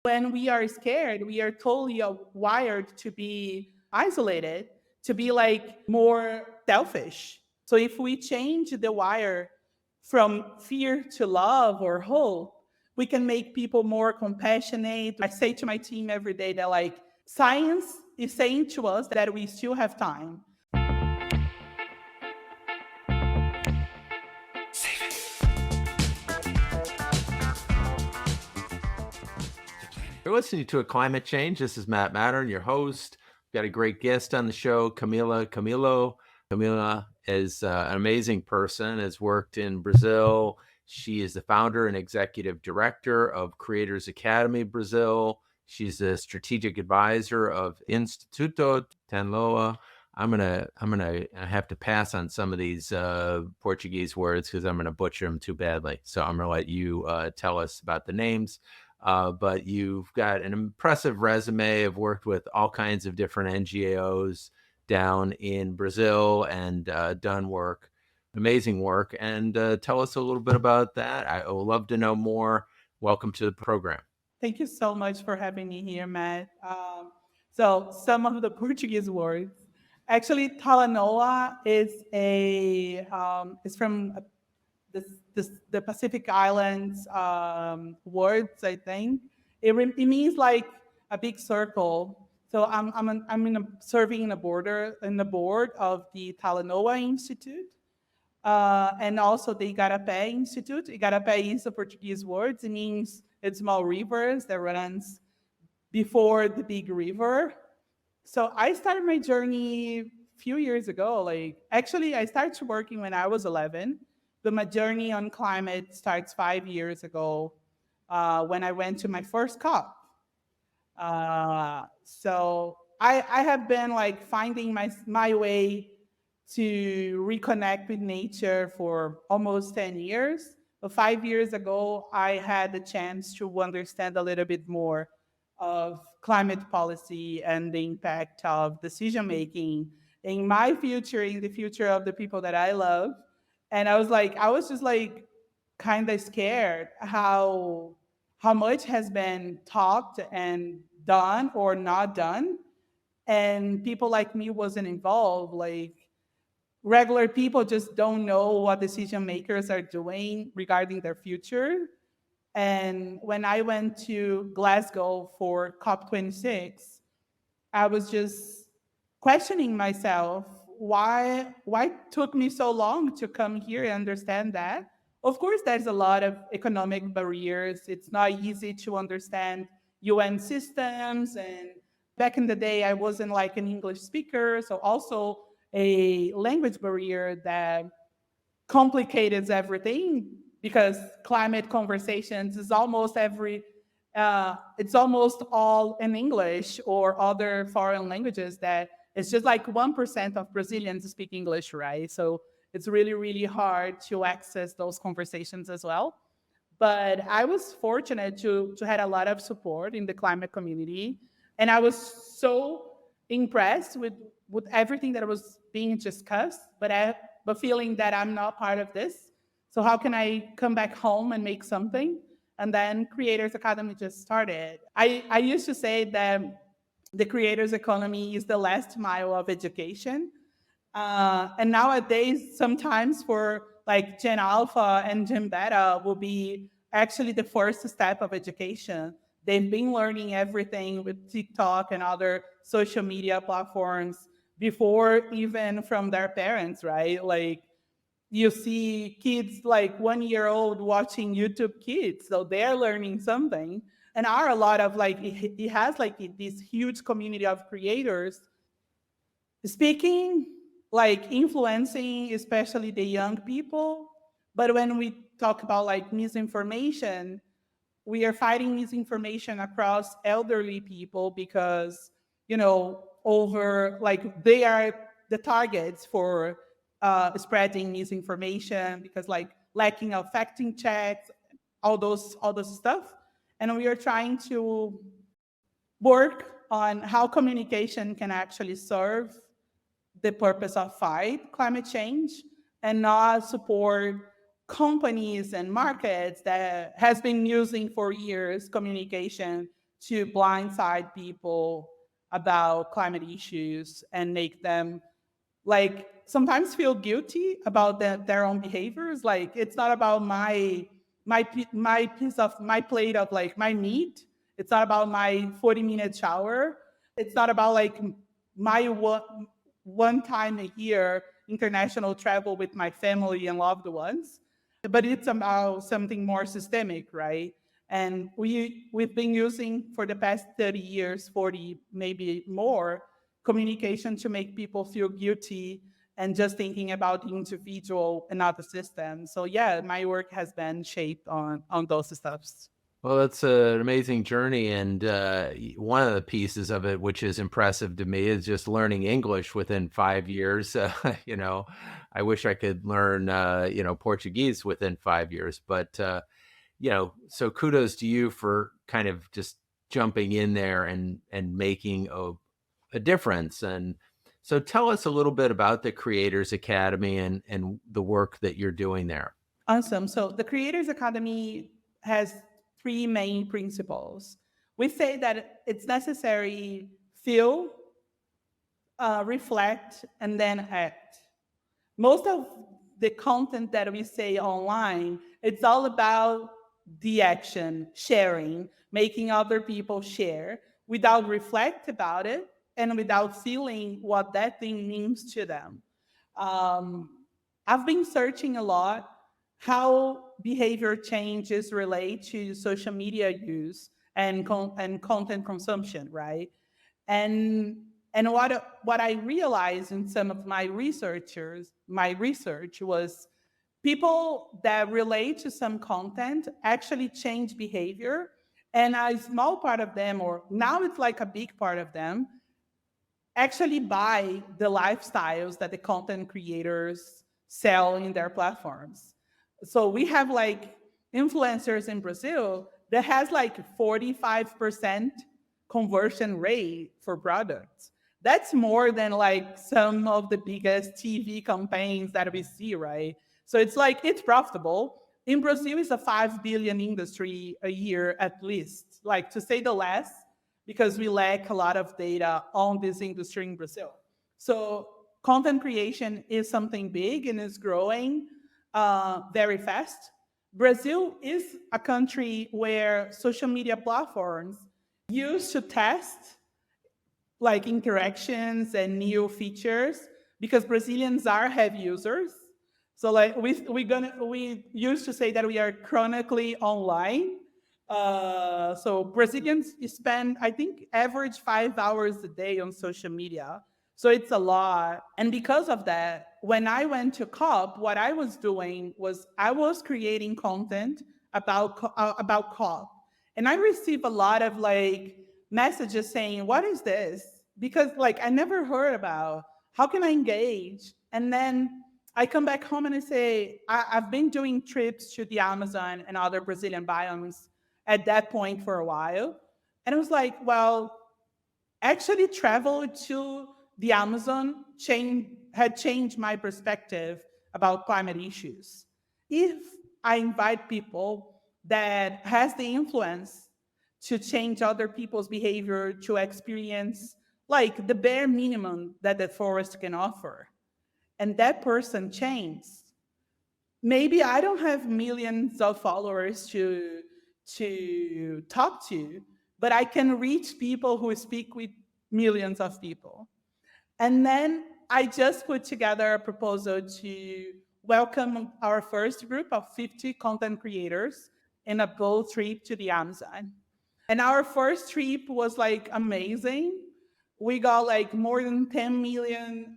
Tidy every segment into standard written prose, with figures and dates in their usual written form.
When we are scared, we are totally wired to be isolated, to be like more selfish. So if we change the wire from fear to love or hope, we can make people more compassionate. I say to my team every day that like science is saying to us that we still have time. You're listening to A Climate Change. This is Matt Matern, your host. We've got a great guest on the show, Kamila Camilo. Kamila is an amazing person, has worked in Brazil. She is the founder and executive director of Creators Academy Brazil. She's a strategic advisor of Instituto Tanloa. I'm gonna have to pass on some of these Portuguese words because I'm gonna butcher them too badly. So I'm gonna let you tell us about the names. But you've got an impressive resume. Have worked with all kinds of different NGOs down in Brazil and done work, amazing work. And tell us a little bit about that. I would love to know more. Welcome to the program. Thank you so much for having me here, Matt. So some of the Portuguese words. Actually, Talanoa is from the Pacific Islands words. I think it means like a big circle. So serving in the board of the Talanoa Institute. And also the Igarapé Institute. Igarapé is a Portuguese word. It means it's small rivers that runs before the big river. So I started my journey a few years ago. Like actually, I started working when I was 11, but my journey on climate starts 5 years ago when I went to my first COP. So I have been like finding my way to reconnect with nature for almost 10 years. But 5 years ago, I had the chance to understand a little bit more of climate policy and the impact of decision making in my future, in the future of the people that I love. And I was just like kind of scared how much has been talked and done or not done, and people like me wasn't involved. Like regular people just don't know what decision makers are doing regarding their future. And when I went to Glasgow for COP26, I was just questioning myself why it took me so long to come here and understand that. Of course, there's a lot of economic barriers. It's not easy to understand UN systems. And back in the day, I wasn't like an English speaker. So also a language barrier that complicates everything because climate conversations is it's almost all in English or other foreign languages that it's just like 1% of Brazilians speak English, right? So it's really, really hard to access those conversations as well. But I was fortunate to had a lot of support in the climate community, and I was so impressed with everything that was being discussed, but feeling that I'm not part of this. So how can I come back home and make something? And then Creators Academy just started. I used to say that the creators economy is the last mile of education. And nowadays, sometimes for like Gen Alpha and Gen Beta will be actually the first step of education. They've been learning everything with TikTok and other social media platforms before even from their parents, right? Like you see kids like 1 year old watching YouTube Kids, so they're learning something. And are a lot of like it has like this huge community of creators speaking, like influencing, especially the young people. But when we talk about like misinformation, we are fighting misinformation across elderly people because over like they are the targets for spreading misinformation because like lacking of facting checks, all those stuff. And we are trying to work on how communication can actually serve the purpose of fight climate change and not support companies and markets that has been using for years communication to blindside people about climate issues and make them like sometimes feel guilty about their own behaviors. Like it's not about my piece of my plate of like my meat. It's not about my 40-minute shower. It's not about like my one time a year international travel with my family and loved ones, but it's about something more systemic, right? And we've been using for the past 30 years, 40, maybe more, communication to make people feel guilty and just thinking about the individual and not the system. So yeah, my work has been shaped on those stuffs. Well, that's an amazing journey, and one of the pieces of it, which is impressive to me, is just learning English within 5 years. You know, I wish I could learn, Portuguese within 5 years. But so kudos to you for kind of just jumping in there and making a difference. And so, tell us a little bit about the Creators Academy and the work that you're doing there. Awesome. So the Creators Academy has three main principles. We say that it's necessary feel, reflect, and then act. Most of the content that we say online, it's all about the action, sharing, making other people share without reflect about it and without feeling what that thing means to them. Um, I've been searching a lot how behavior changes relate to social media use and content consumption, right? And what I realized in some of my research was people that relate to some content actually change behavior, and a small part of them, or now it's like a big part of them, actually buy the lifestyles that the content creators sell in their platforms. So we have like influencers in Brazil that has like 45% conversion rate for products. That's more than like some of the biggest TV campaigns that we see, right? So it's like it's profitable. In Brazil, it's a 5 billion industry a year at least, like to say the less, because we lack a lot of data on this industry in Brazil. So content creation is something big and is growing very fast. Brazil is a country where social media platforms used to test like interactions and new features because Brazilians are heavy users. So like we used to say that we are chronically online. So Brazilians spend, I think, average 5 hours a day on social media. So it's a lot. And because of that, when I went to COP, what I was doing was I was creating content about COP. And I received a lot of like messages saying, "What is this?" Because like I never heard about. How can I engage? And then I come back home and I say, I've been doing trips to the Amazon and other Brazilian biomes at that point for a while. And I was like, well, actually travel to the Amazon had changed my perspective about climate issues. If I invite people that has the influence to change other people's behavior to experience like the bare minimum that the forest can offer, and that person changes, maybe I don't have millions of followers to talk to, but I can reach people who speak with millions of people. And then I just put together a proposal to welcome our first group of 50 content creators in a boat trip to the Amazon. And our first trip was like amazing. We got like more than 10 million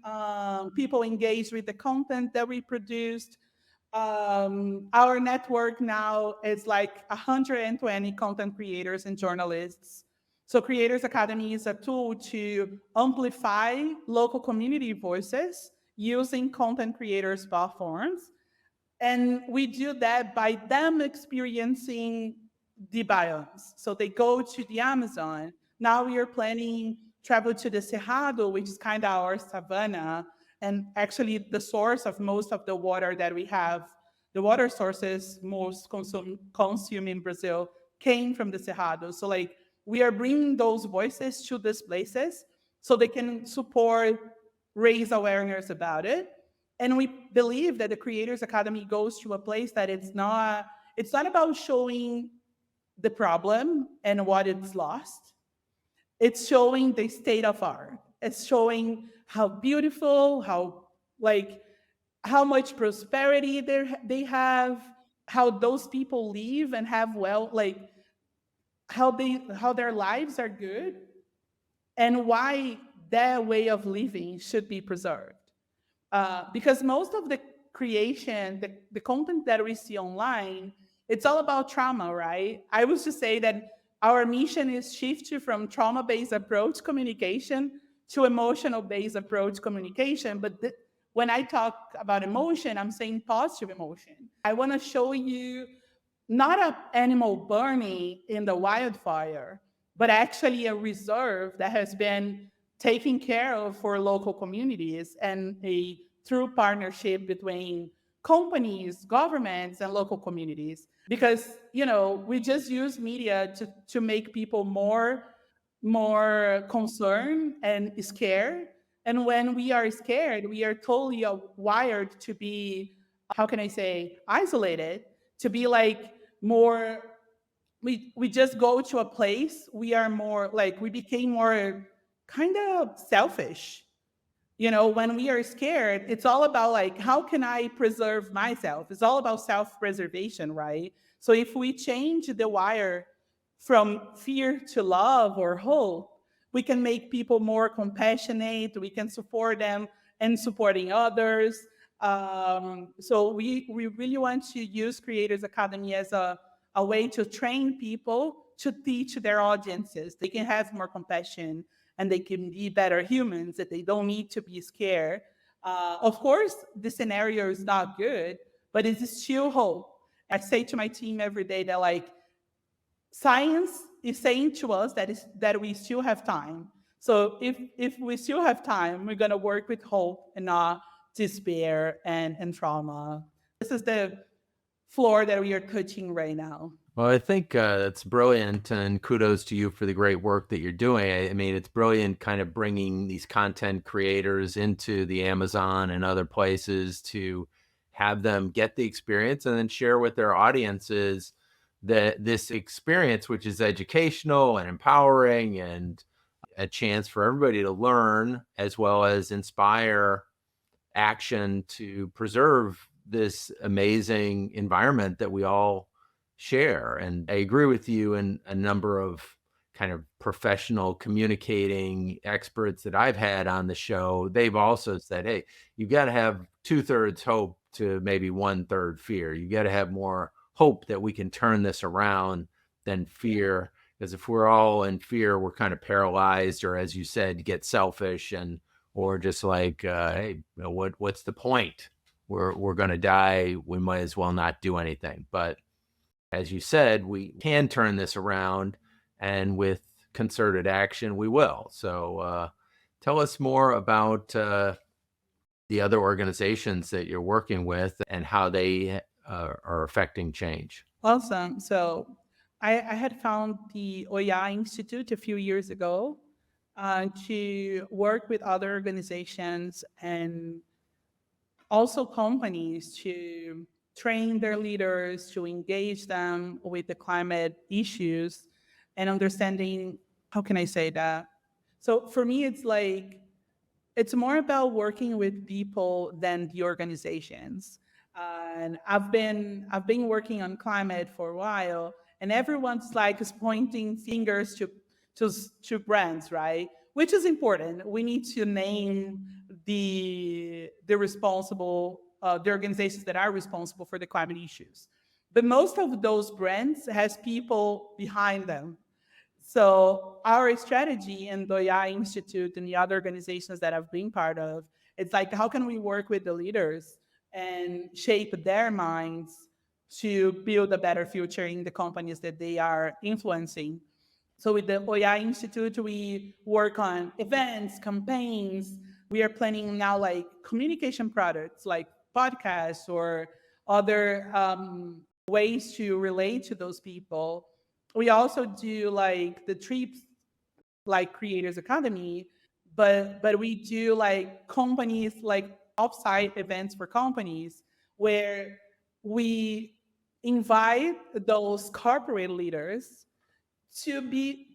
people engaged with the content that we produced. Our network now is like 120 content creators and journalists. So Creators Academy is a tool to amplify local community voices using content creators platforms. And we do that by them experiencing the biomes. So they go to the Amazon. Now we are planning travel to the Cerrado, which is kind of our savanna, and actually the source of most of the water that we have. The water sources most consume in Brazil came from the Cerrado. So like we are bringing those voices to these places so they can support, raise awareness about it. And we believe that the Creators Academy goes to a place that it's not about showing the problem and what it's lost. It's showing the state of art. It's showing how beautiful, like how much prosperity they have, how those people live and have well, like how their lives are good, and why their way of living should be preserved. Because most of the creation, the content that we see online, it's all about trauma, right? I was to say that our mission is shift from trauma-based approach communication to emotional-based approach communication. But when I talk about emotion, I'm saying positive emotion. I want to show you not an animal burning in the wildfire, but actually a reserve that has been taken care of for local communities, and a true partnership between companies, governments, and local communities. Because we just use media to make people more concerned and scared. And when we are scared, we are totally wired to be, how can I say, isolated, to be like more, we just go to a place, we are more like, we became more kind of selfish. When we are scared, it's all about like, how can I preserve myself? It's all about self-preservation, right? So if we change the wire from fear to love or hope, we can make people more compassionate, we can support them and supporting others. So we really want to use Creators Academy as a way to train people to teach their audiences. They can have more compassion and they can be better humans, that they don't need to be scared. Of course, the scenario is not good, but it's still hope. I say to my team every day that like, science is saying to us that we still have time. So if we still have time, we're going to work with hope and not despair and trauma. This is the floor that we are touching right now. Well, I think that's brilliant, and kudos to you for the great work that you're doing. I mean, it's brilliant kind of bringing these content creators into the Amazon and other places to have them get the experience and then share with their audiences that this experience, which is educational and empowering and a chance for everybody to learn as well as inspire action to preserve this amazing environment that we all share. And I agree with you, and a number of kind of professional communicating experts that I've had on the show, they've also said, hey, you got to have 2/3 hope to maybe 1/3 fear. You got to have more hope that we can turn this around than fear. Because if we're all in fear, we're kind of paralyzed, or as you said, get selfish, and or just like, hey, what's the point? We're going to die. We might as well not do anything. But as you said, we can turn this around, and with concerted action, we will. So tell us more about the other organizations that you're working with and how they are affecting change. Awesome. So I had found the Oya Institute a few years ago to work with other organizations and also companies to train their leaders, to engage them with the climate issues and understanding, how can I say that? So for me, it's like, it's more about working with people than the organizations. And I've been working on climate for a while, and everyone's like is pointing fingers to brands, right? Which is important. We need to name the responsible the organizations that are responsible for the climate issues. But most of those brands has people behind them. So our strategy in the Oya Institute and the other organizations that I've been part of, it's like, how can we work with the leaders and shape their minds to build a better future in the companies that they are influencing? So with the Oya Institute, we work on events, campaigns. We are planning now like communication products like podcasts or other ways to relate to those people. We also do like the trips, like Creators Academy, but we do like companies, like offsite events for companies where we invite those corporate leaders to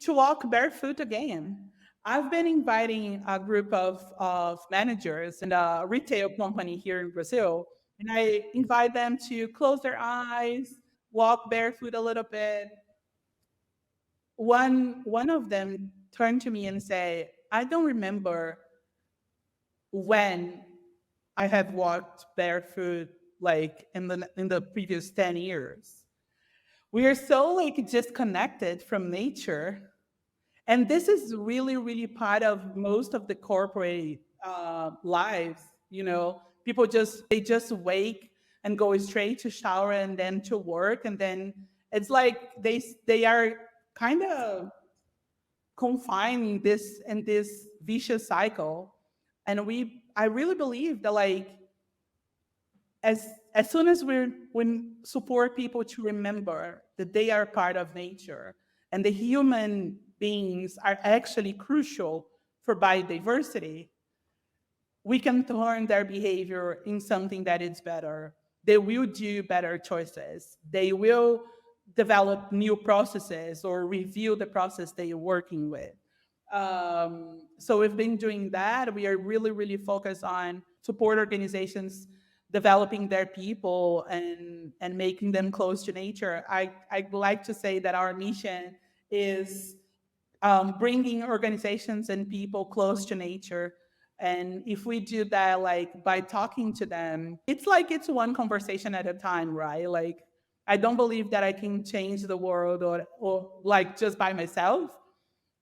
walk barefoot again. I've been inviting a group of managers in a retail company here in Brazil, and I invite them to close their eyes, walk barefoot a little bit. One of them turned to me and say, "I don't remember when I have walked barefoot like in the previous 10 years." We are so like disconnected from nature. And this is really, really part of most of the corporate lives. You know, people just wake and go straight to shower and then to work, and then it's like they are kind of confined in this vicious cycle. And I really believe that like as soon as we support people to remember that they are part of nature and the human beings are actually crucial for biodiversity, we can turn their behavior in something that is better. They will do better choices. They will develop new processes or review the process they are working with. So we've been doing that. We are really, really focused on support organizations developing their people and making them close to nature. I'd like to say that our mission is bringing organizations and people close to nature. And if we do that, like by talking to them, it's like it's one conversation at a time, right? Like, I don't believe that I can change the world or like just by myself.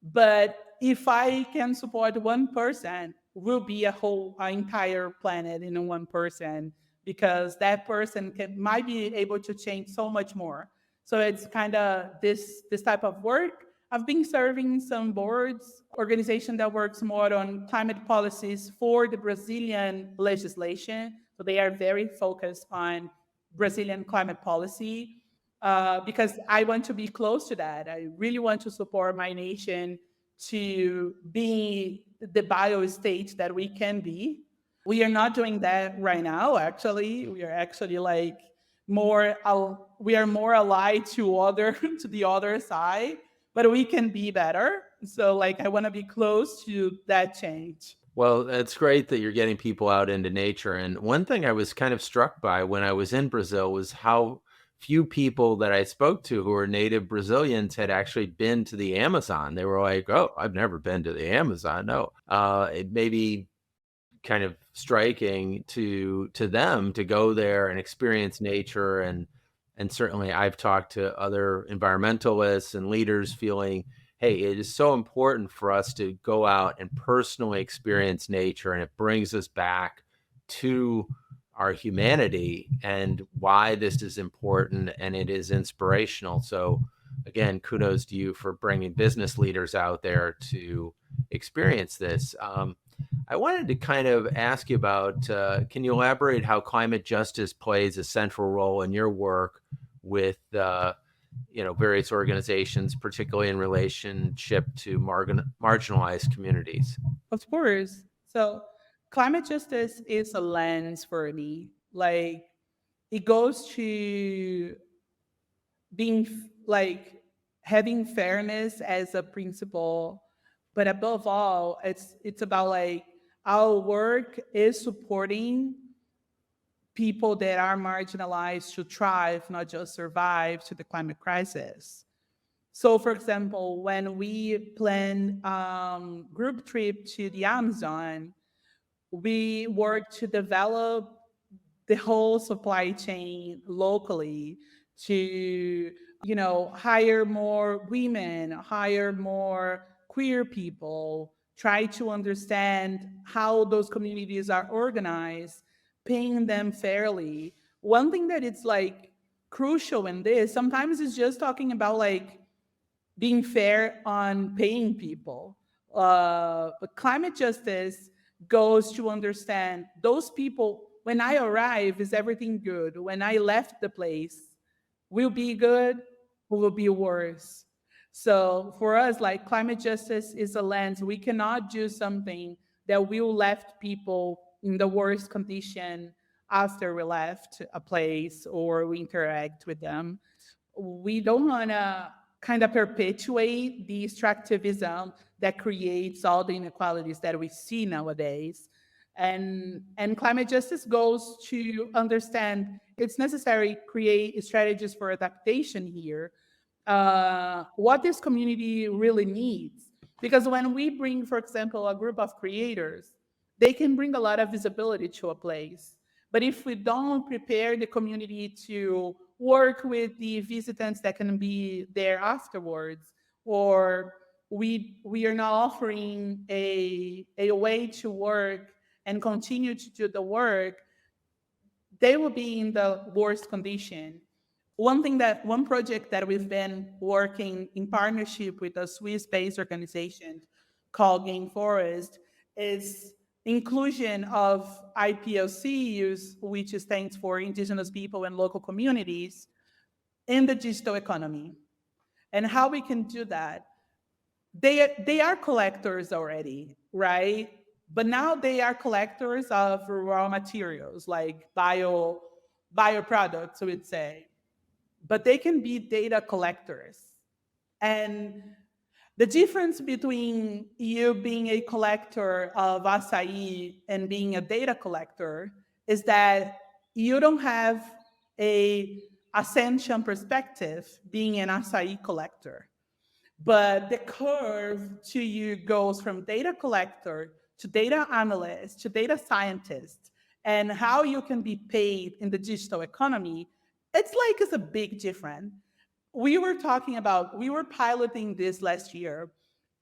But if I can support one person, will be a whole an entire planet in one person, because that person might be able to change so much more. So it's kind of this type of work. I've been serving some boards, organization that works more on climate policies for the Brazilian legislation. So they are very focused on Brazilian climate policy, because I want to be close to that. I really want to support my nation to be the bio state that we can be. We are not doing that right now. Actually, we are actually like we are more allied to other to the other side, but we can be better. So like I want to be close to that change. Well, it's great that you're getting people out into nature. And one thing I was kind of struck by when I was in Brazil was how few people that I spoke to who were native Brazilians had actually been to the Amazon. They were like, "Oh, I've never been to the Amazon." No, it may be kind of striking to them to go there and experience nature. And certainly I've talked to other environmentalists and leaders feeling, hey, it is so important for us to go out and personally experience nature, and it brings us back to our humanity and why this is important, and it is inspirational. So again, kudos to you for bringing business leaders out there to experience this. I wanted to kind of ask you about, can you elaborate how climate justice plays a central role in your work with, various organizations, particularly in relationship to marginalized communities? Of course. So climate justice is a lens for me. Like it goes to being like having fairness as a principle, but above all, it's about like our work is supporting people that are marginalized to thrive, not just survive to the climate crisis. So, for example, when we plan group trip to the Amazon, we work to develop the whole supply chain locally to hire more women, hire more queer people, try to understand how those communities are organized, paying them fairly. One thing that it's like crucial in this sometimes is just talking about like being fair on paying people. But climate justice goes to understand those people. When I arrive, is everything good? When I left the place, will be good or will be worse? So for us, like climate justice is a lens. We cannot do something that will left people in the worst condition after we left a place or we interact with them. We don't want to kind of perpetuate the extractivism that creates all the inequalities that we see nowadays. And climate justice goes to understand it's necessary to create strategies for adaptation here, what this community really needs. Because when we bring, for example, a group of creators, they can bring a lot of visibility to a place. But if we don't prepare the community to work with the visitants that can be there afterwards, or we are not offering a way to work and continue to do the work, they will be in the worst condition. One project that we've been working in partnership with a Swiss-based organization called Game Forest is inclusion of IPOCs, which stands for Indigenous People and Local Communities, in the digital economy. And how we can do that, they are collectors already, right? But now they are collectors of raw materials like bioproducts, I would say. But they can be data collectors. And the difference between you being a collector of acai and being a data collector is that you don't have a ascension perspective being an acai collector. But the curve to you goes from data collector to data analyst to data scientist, and how you can be paid in the digital economy. It's a big difference. We were piloting this last year,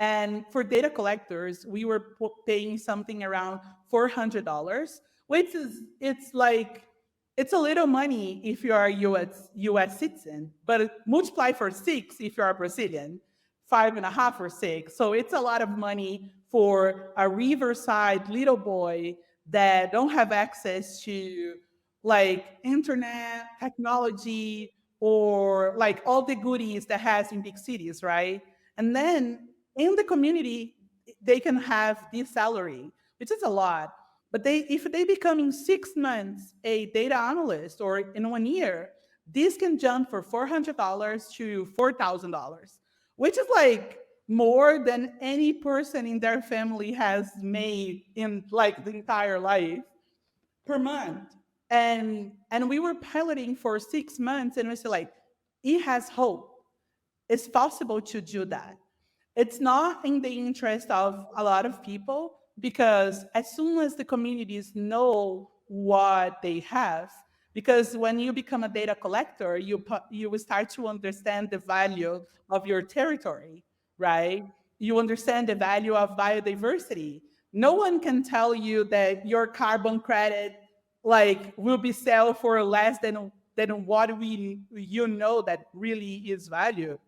and for data collectors we were paying something around $400, which is it's a little money if you are a US citizen, but multiply for six if you are Brazilian, five and a half or six. So it's a lot of money for a riverside little boy that don't have access to like internet technology or like all the goodies that has in big cities, right? And then in the community they can have this salary, which is a lot. But they, if they become in 6 months a data analyst, or in 1 year, this can jump for $400 to $4,000, which is like more than any person in their family has made in like the entire life per month. And we were piloting for 6 months, and we said like, it has hope. It's possible to do that. It's not in the interest of a lot of people, because as soon as the communities know what they have, because when you become a data collector, you will start to understand the value of your territory, right? You understand the value of biodiversity. No one can tell you that your carbon credit like will be sold for less than what we you know that really is value.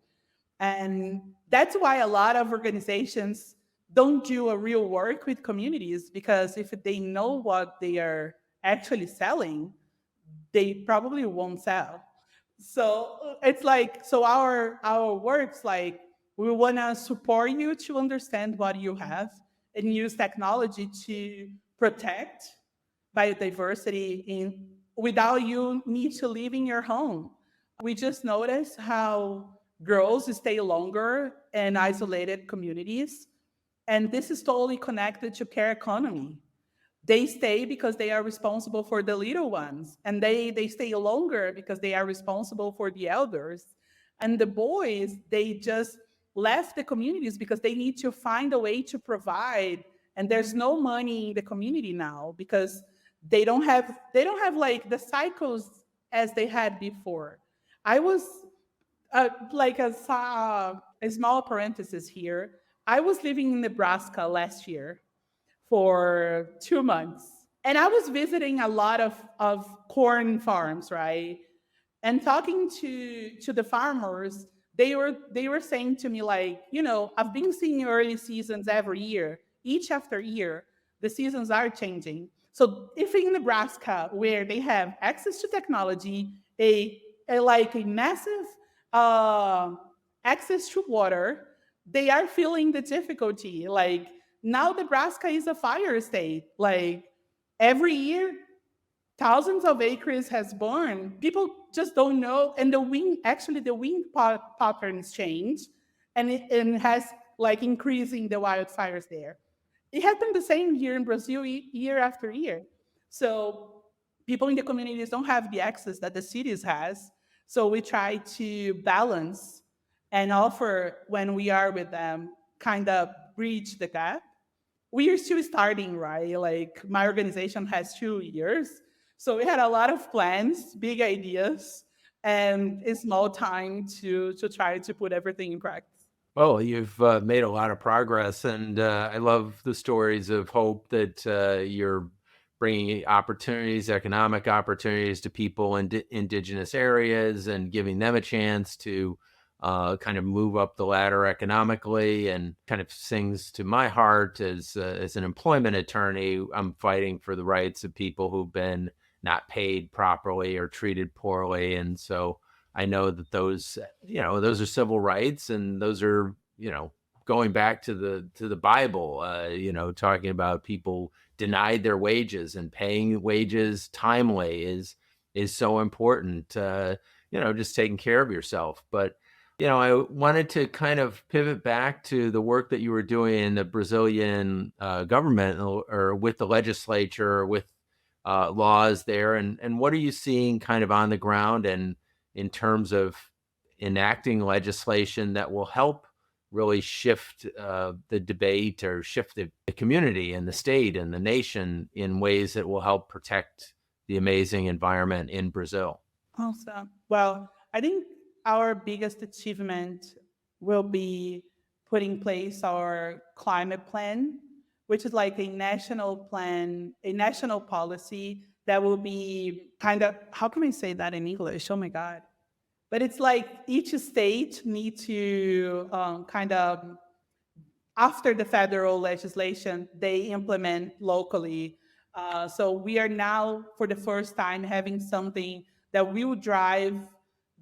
And that's why a lot of organizations don't do a real work with communities, because if they know what they are actually selling, they probably won't sell. So it's like, so our works like, we want to support you to understand what you have and use technology to protect biodiversity in without you need to live in your home. We just noticed how girls stay longer in isolated communities, and this is totally connected to care economy. They stay because they are responsible for the little ones, and they stay longer because they are responsible for the elders. And the boys, they just left the communities because they need to find a way to provide, and there's no money in the community now because they don't have like the cycles as they had before. I was like a small parenthesis here. I was living in Nebraska last year for 2 months. And I was visiting a lot of corn farms, right? And talking to the farmers, they were saying to me like, I've been seeing early seasons every year. Each after year, the seasons are changing. So if in Nebraska, where they have access to technology, a like a massive uh, access to water, they are feeling the difficulty. Like now Nebraska is a fire state. Like every year, thousands of acres has burned. People just don't know. And the wind patterns change, and it has like increasing the wildfires there. It happened the same here in Brazil year after year. So people in the communities don't have the access that the cities has. So we try to balance and offer when we are with them, kind of bridge the gap. We are still starting, right? Like my organization has 2 years. So we had a lot of plans, big ideas, and a small time to try to put everything in practice. Well, you've made a lot of progress, and I love the stories of hope that you're bringing opportunities, economic opportunities to people in indigenous areas and giving them a chance to kind of move up the ladder economically, and kind of sings to my heart as an employment attorney. I'm fighting for the rights of people who've been not paid properly or treated poorly, and so I know that those are civil rights, and those are, going back to the Bible, talking about people denied their wages, and paying wages timely is so important. Just taking care of yourself. But I wanted to kind of pivot back to the work that you were doing in the Brazilian government, or with the legislature, with laws there, and what are you seeing kind of on the ground, and in terms of enacting legislation that will help really shift the debate, or shift the community and the state and the nation in ways that will help protect the amazing environment in Brazil? Awesome. Well, I think our biggest achievement will be putting in place our climate plan, which is like a national plan, a national policy that will be kind of, how can I say that in English? Oh my God. But it's like each state need to kind of, after the federal legislation, they implement locally. So we are now, for the first time, having something that will drive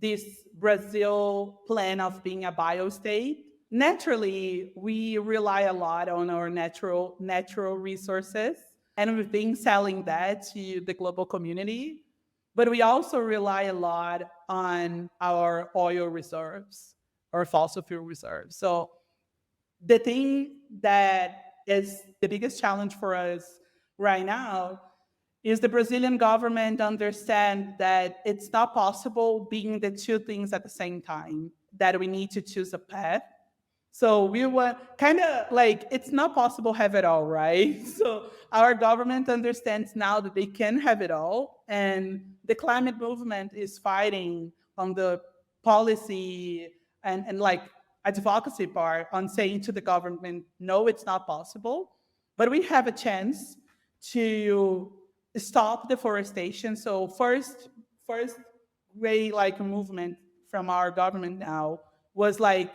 this Brazil plan of being a bio state. Naturally, we rely a lot on our natural resources, and we've been selling that to the global community. But we also rely a lot on our oil reserves or fossil fuel reserves. So the thing that is the biggest challenge for us right now is the Brazilian government understand that it's not possible being the two things at the same time, that we need to choose a path. So we want kind of like it's not possible have it all, right? So our government understands now that they can have it all, and the climate movement is fighting on the policy and like advocacy part on saying to the government, no, it's not possible, but we have a chance to stop deforestation. So first way like movement from our government now was like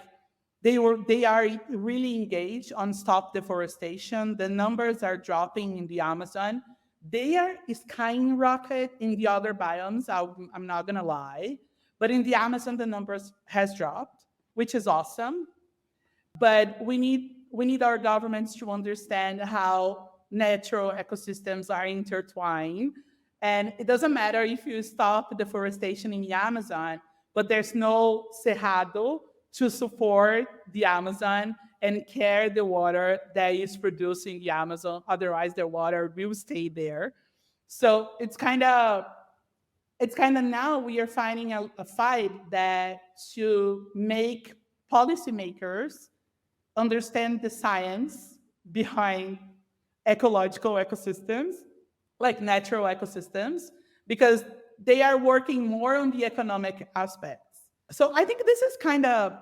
they are really engaged on stop deforestation. The numbers are dropping in the Amazon. They are skyrocket in the other biomes. I'm not gonna lie, but in the Amazon the numbers has dropped, which is awesome. But we need our governments to understand how natural ecosystems are intertwined. And it doesn't matter if you stop deforestation in the Amazon, but there's no cerrado to support the Amazon and care the water that is producing the Amazon. Otherwise, the water will stay there. So it's kind of now we are finding a fight that to make policymakers understand the science behind ecological ecosystems, like natural ecosystems, because they are working more on the economic aspects. So I think this is kind of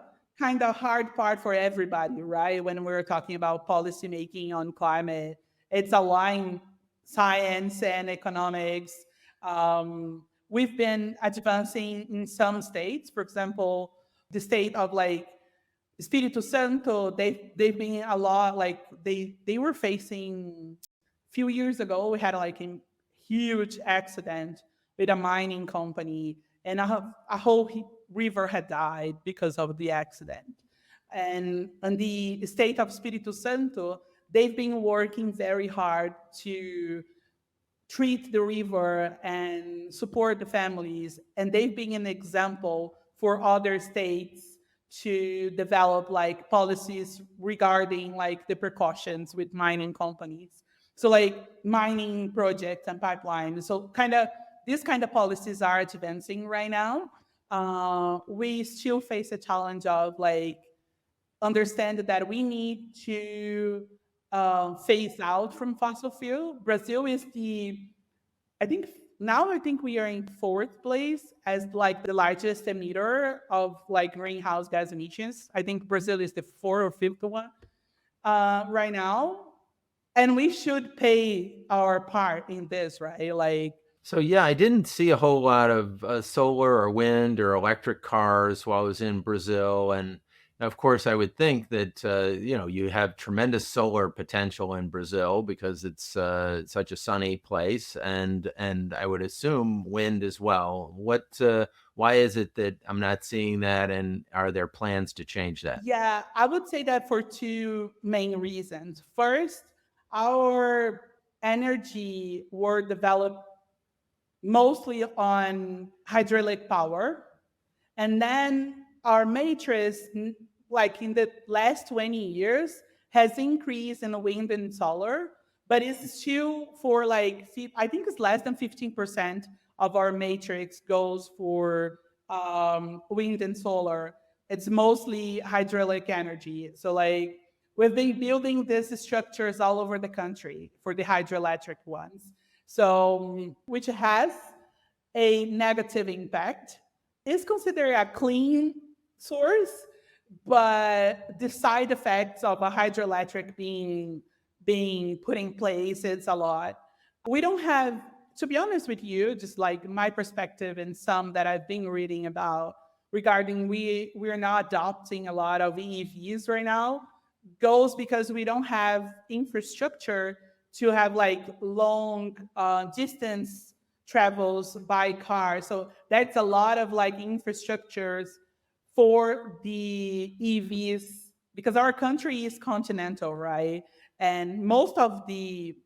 hard part for everybody, right? When we're talking about policy making on climate, it's aligned science and economics. We've been advancing in some states, for example, the state of like Espírito Santo, they've been a lot like they were facing a few years ago. We had like a huge accident with a mining company, and river had died because of the accident. And in the state of Espírito Santo, they've been working very hard to treat the river and support the families. And they've been an example for other states to develop like policies regarding like the precautions with mining companies. So like mining projects and pipelines. So kind of these kind of policies are advancing right now. We still face a challenge of like understand that we need to phase out from fossil fuel. Brazil is I think I think we are in fourth place as like the largest emitter of like greenhouse gas emissions. I think Brazil is the fourth or fifth one right now, and we should pay our part in this, right? Like, So yeah, I didn't see a whole lot of solar or wind or electric cars while I was in Brazil, and of course, I would think that you have tremendous solar potential in Brazil because it's such a sunny place, and I would assume wind as well. Why is it that I'm not seeing that, and are there plans to change that? yeah, I would say that for two main reasons. First, our energy were developed mostly on hydraulic power. And then our matrix, like in the last 20 years, has increased in wind and solar, but it's still for like, I think it's less than 15% of our matrix goes for wind and solar. It's mostly hydraulic energy. So like we've been building these structures all over the country for the hydroelectric ones. So which has a negative impact. Is considered a clean source, but the side effects of a hydroelectric being put in place, it's a lot. We don't have, to be honest with you, just like my perspective and some that I've been reading about regarding we're not adopting a lot of EVs right now, goes because we don't have infrastructure to have like long distance travels by car. So that's a lot of like infrastructures for the EVs because our country is continental, right? And most of the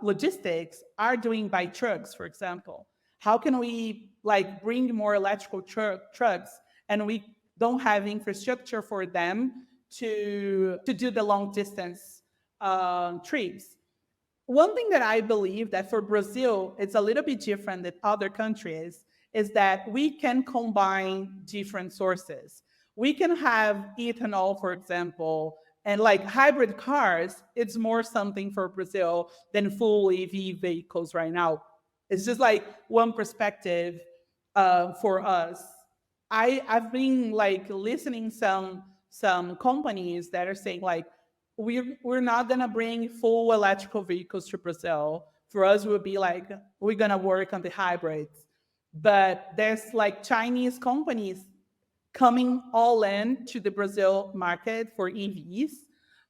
logistics are doing by trucks, for example. How can we like bring more electrical trucks and we don't have infrastructure for them to do the long distance trips? One thing that I believe that for Brazil, it's a little bit different than other countries is that we can combine different sources. We can have ethanol, for example, and like hybrid cars, it's more something for Brazil than full EV vehicles right now. It's just like one perspective for us. I've been like listening some companies that are saying like we're not gonna bring full electrical vehicles to Brazil. For us, it would be like we're gonna work on the hybrids. But there's like Chinese companies coming all in to the Brazil market for EVs.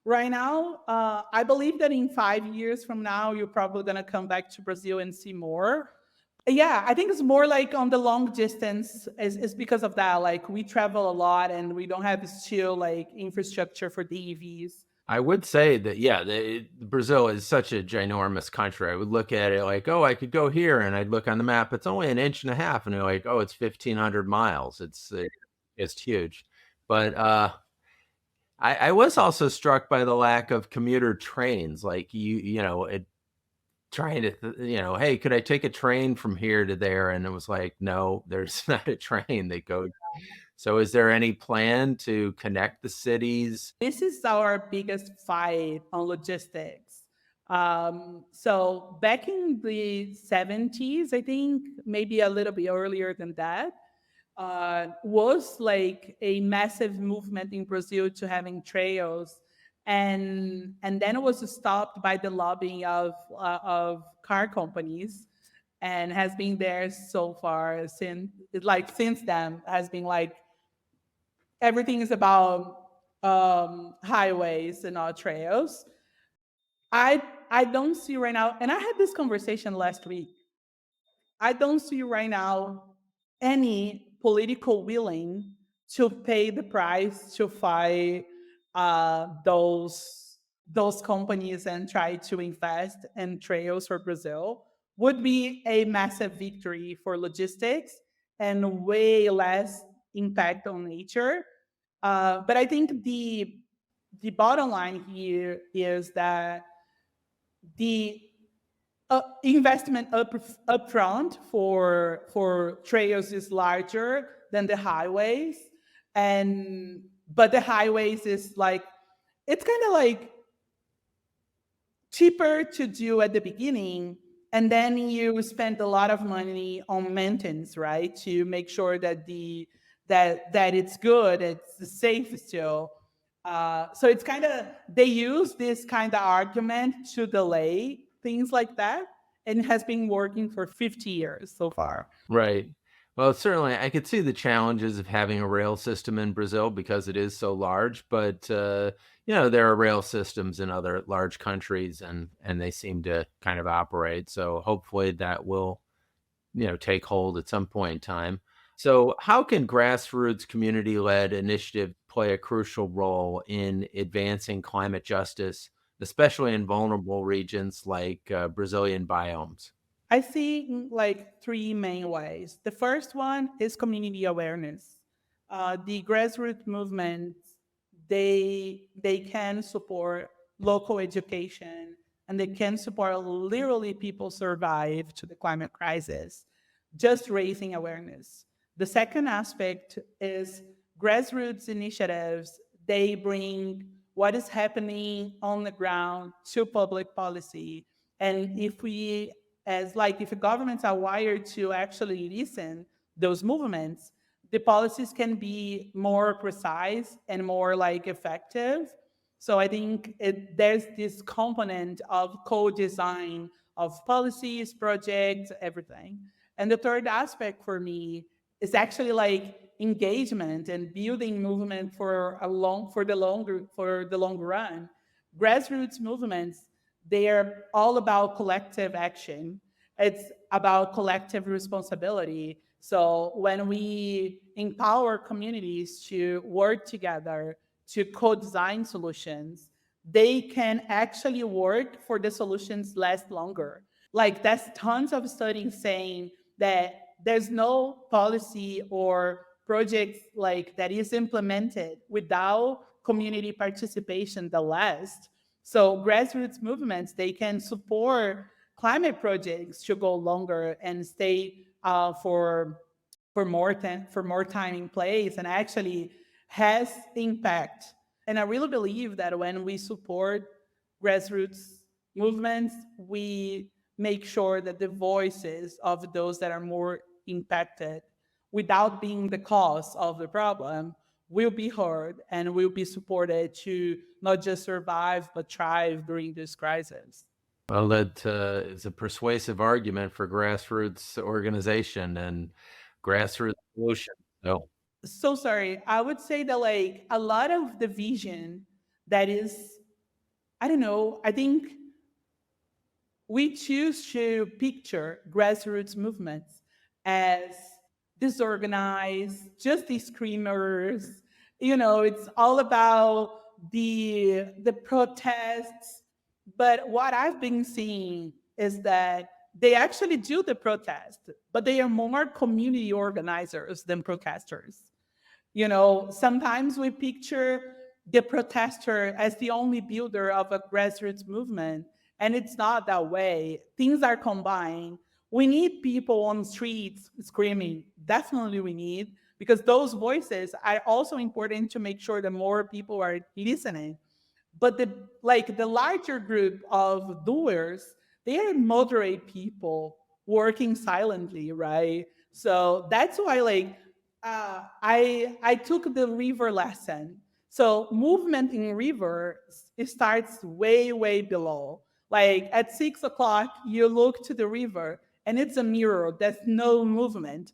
Right now, I believe that in 5 years from now, you're probably gonna come back to Brazil and see more. Yeah, I think it's more like on the long distance is because of that. Like we travel a lot and we don't have still like infrastructure for the EVs. I would say that, yeah, Brazil is such a ginormous country. I would look at it like, oh, I could go here, and I'd look on the map. It's only an inch and a half, and they're like, oh, it's 1,500 miles. It's huge. But I was also struck by the lack of commuter trains. Like trying to, hey, could I take a train from here to there? And it was like, no, there's not a train that goes. So is there any plan to connect the cities? This is our biggest fight on logistics. So back in the 70s, I think, maybe a little bit earlier than that, was like a massive movement in Brazil to having trails, and then it was stopped by the lobbying of car companies, and has been there so far since then has been like everything is about highways and not trails. I don't see right now, and I had this conversation last week. I don't see right now any political willing to pay the price to fight those companies and try to invest in trails for Brazil would be a massive victory for logistics and way less impact on nature. But I think the bottom line here is that the investment upfront for trails is larger than the highways, and but the highways is like it's kind of like cheaper to do at the beginning, and then you spend a lot of money on maintenance, right, to make sure that that it's good, it's safe still. So it's kind of they use this kind of argument to delay things like that, and it has been working for 50 years so far. Right. Well, certainly, I could see the challenges of having a rail system in Brazil because it is so large. But there are rail systems in other large countries, and they seem to kind of operate. So hopefully, that will take hold at some point in time. So, how can grassroots community-led initiative play a crucial role in advancing climate justice, especially in vulnerable regions like Brazilian biomes? I see like three main ways. The first one is community awareness. The grassroots movements, they can support local education, and they can support literally people survive to the climate crisis, just raising awareness. The second aspect is grassroots initiatives. They bring what is happening on the ground to public policy. And if we, as like, if governments are wired to actually listen those movements, the policies can be more precise and more like effective. So I think there's this component of co-design of policies, projects, everything. And the third aspect for me is actually like engagement and building movement for the long run. Grassroots movements, they are all about collective action. It's about collective responsibility. So when we empower communities to work together to co-design solutions, they can actually work for the solutions last longer. Like there's tons of studies saying that there's no policy or project like that is implemented without community participation that lasts. So grassroots movements, they can support climate projects to go longer and stay for more time in place, and actually has impact. And I really believe that when we support grassroots movements, we make sure that the voices of those that are more impacted, without being the cause of the problem, will be heard and will be supported to not just survive but thrive during this crisis. Well, that is a persuasive argument for grassroots organization and grassroots solution. So, So sorry. I would say that like a lot of the vision that is, I don't know, I think we choose to picture grassroots movements as disorganized, just the screamers. It's all about the protests. But what I've been seeing is that they actually do the protest, but they are more community organizers than protesters. Sometimes we picture the protester as the only builder of a grassroots movement, and it's not that way. Things are combined. We need people on streets screaming. Definitely we need, because those voices are also important to make sure that more people are listening. But the larger group of doers, they are moderate people working silently, right? So that's why I took the river lesson. So movement in rivers, it starts way below. Like at 6 o'clock, you look to the river and it's a mirror. There's no movement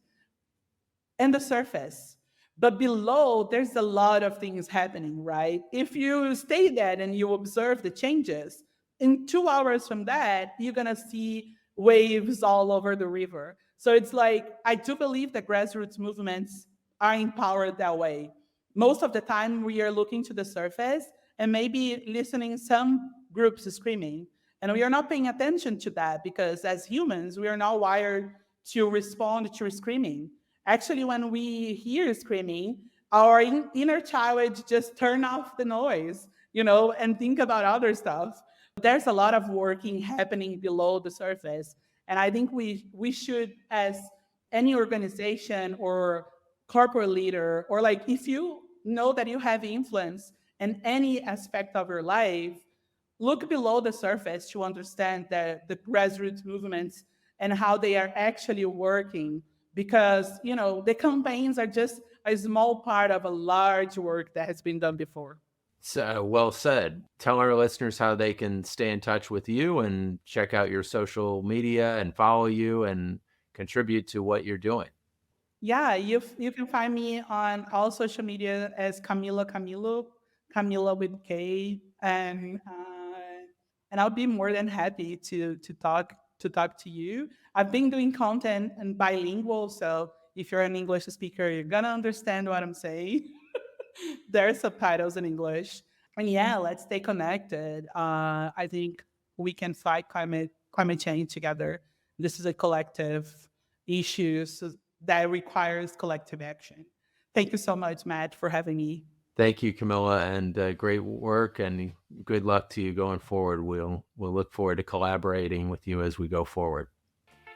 and the surface. But below, there's a lot of things happening, right? If you stay there and you observe the changes, in 2 hours from that, you're going to see waves all over the river. So it's like, I do believe that grassroots movements are empowered that way. Most of the time, we are looking to the surface and maybe listening some groups screaming. And we are not paying attention to that because as humans, we are not wired to respond to screaming. Actually, when we hear screaming, our inner child just turn off the noise, and think about other stuff. There's a lot of working happening below the surface. And I think we should, as any organization or corporate leader, or like if you know that you have influence in any aspect of your life, look below the surface to understand the grassroots movements and how they are actually working. Because, the campaigns are just a small part of a large work that has been done before. So well said. Tell our listeners how they can stay in touch with you and check out your social media and follow you and contribute to what you're doing. Yeah, you can find me on all social media as Kamila Camilo, Camila with K, and I'll be more than happy to talk to you. I've been doing content and bilingual, so if you're an English speaker, you're gonna understand what I'm saying. There are subtitles in English, and yeah, let's stay connected. I think we can fight climate change together. This is a collective issue that requires collective action. Thank you so much, Matt, for having me. Thank you, Camilla, and great work and good luck to you going forward. We'll look forward to collaborating with you as we go forward.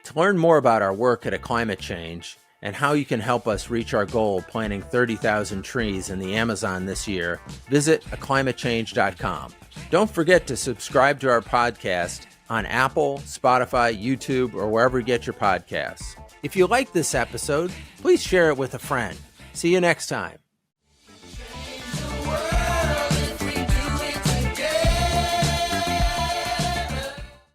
To learn more about our work at A Climate Change and how you can help us reach our goal of planting 30,000 trees in the Amazon this year, visit aclimatechange.com. Don't forget to subscribe to our podcast on Apple, Spotify, YouTube, or wherever you get your podcasts. If you like this episode, please share it with a friend. See you next time.